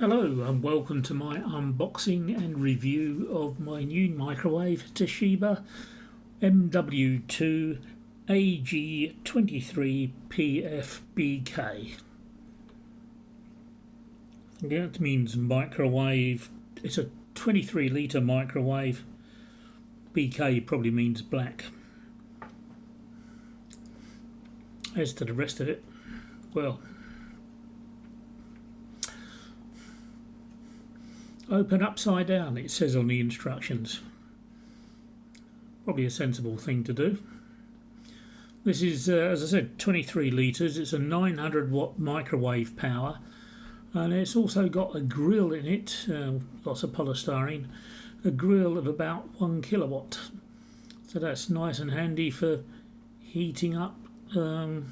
Hello and welcome to my unboxing and review of my new microwave TOSHIBA MW2-AG23PF BK. That means microwave. It's a 23-litre microwave. BK probably means black. As to the rest of it, well, open upside down, it says on the instructions. Probably a sensible thing to do. This is, as I said, 23 litres. It's a 900 watt microwave power, and it's also got a grill in it, lots of polystyrene, a grill of about 1 kilowatt. So that's nice and handy for heating up and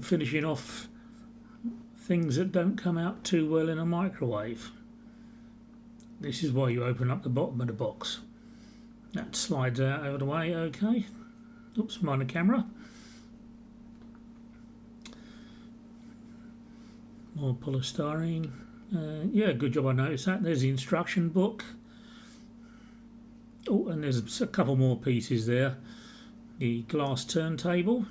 finishing off things that don't come out too well in a microwave. This is why you open up the bottom of the box. That slides out over the way, okay. Oops, mind the camera. More polystyrene. Yeah, good job I noticed that. There's the instruction book. Oh, and there's a couple more pieces there. The glass turntable.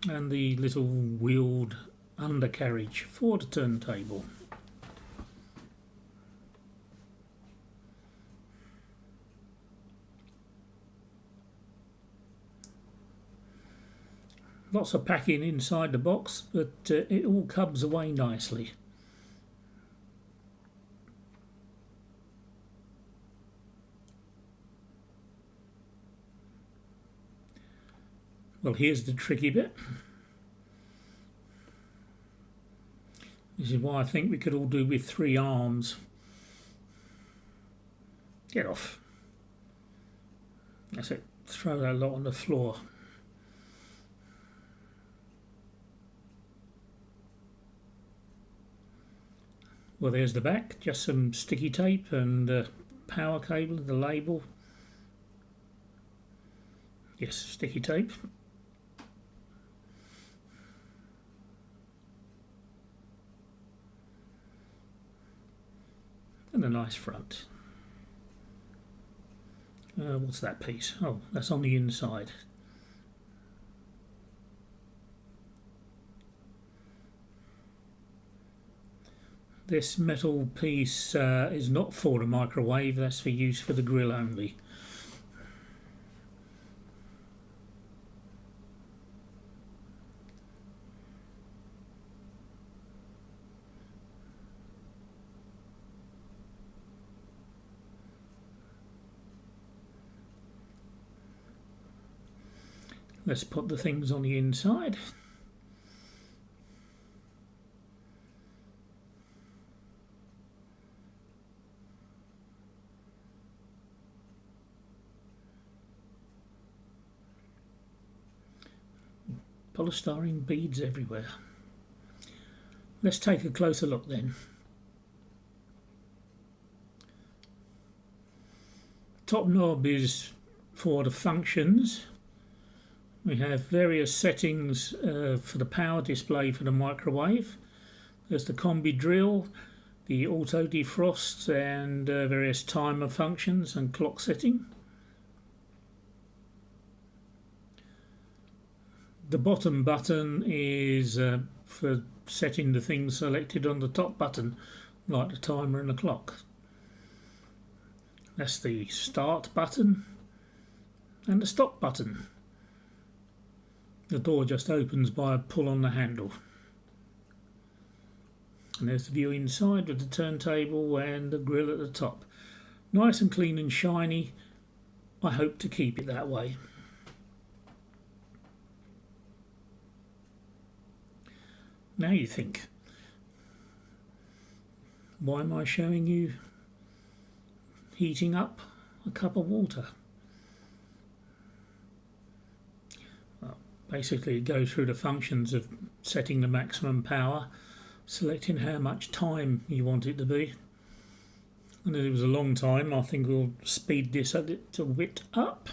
And the little wheeled undercarriage for the turntable. Lots of packing inside the box, but it all comes away nicely. Well, here's the tricky bit. This is why I think we could all do with 3 arms. Get off. That's it. Throw that lot on the floor. Well, there's the back. Just some sticky tape and power cable, the label. Yes, sticky tape. And a nice front. What's that piece? Oh, that's on the inside. This metal piece is not for the microwave, that's for use for the grill only. Let's put the things on the inside. Polystyrene beads everywhere. Let's take a closer look then. Top knob is for the functions. We have various settings for the power display for the microwave. There's the combi drill, the auto defrost, and various timer functions and clock setting. The bottom button is for setting the things selected on the top button, like the timer and the clock. That's the start button and the stop button. The door just opens by a pull on the handle. And there's the view inside with the turntable and the grill at the top. Nice and clean and shiny. I hope to keep it that way. Now you think, why am I showing you heating up a cup of water? Well, basically it goes through the functions of setting the maximum power, selecting how much time you want it to be. And it was a long time. I think we'll speed this a little bit up.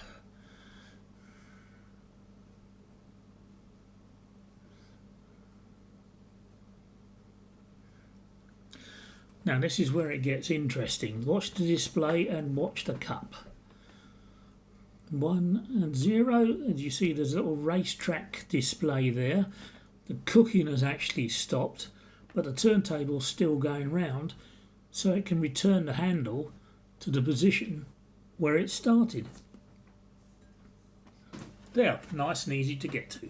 Now this is where it gets interesting. Watch the display and watch the cup. 1 and 0, and you see there's a little racetrack display there. The cooking has actually stopped, but the turntable's still going round, so it can return the handle to the position where it started. There, nice and easy to get to.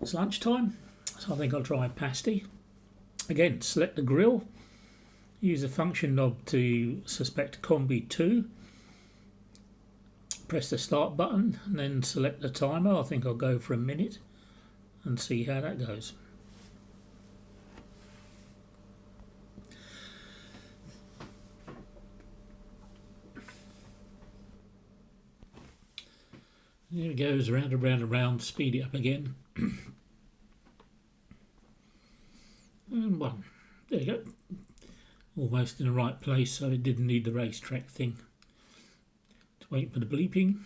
It's lunchtime, so I think I'll try a pasty. Again, select the grill, use the function knob to suspect Combi 2, press the start button and then select the timer. I think I'll go for a minute and see how that goes. There it goes, round and round and round, speed it up again. And 1. There you go. Almost in the right place, so it didn't need the racetrack thing. To wait for the bleeping.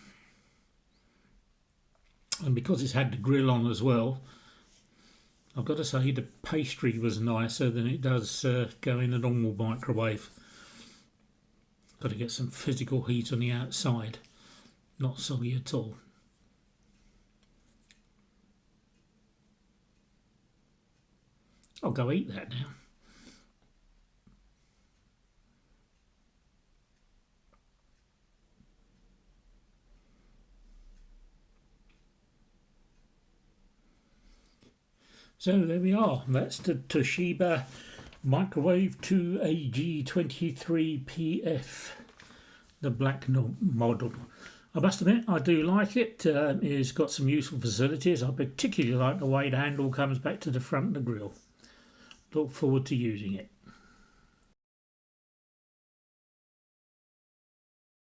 And because it's had the grill on as well, I've got to say the pastry was nicer than it does go in a normal microwave. Got to get some physical heat on the outside. Not soggy at all. I'll go eat that now. So there we are. That's the TOSHIBA MW2-AG23PF, the black model. I must admit, I do like it. It's got some useful facilities. I particularly like the way the handle comes back to the front of the grill. Look forward to using it.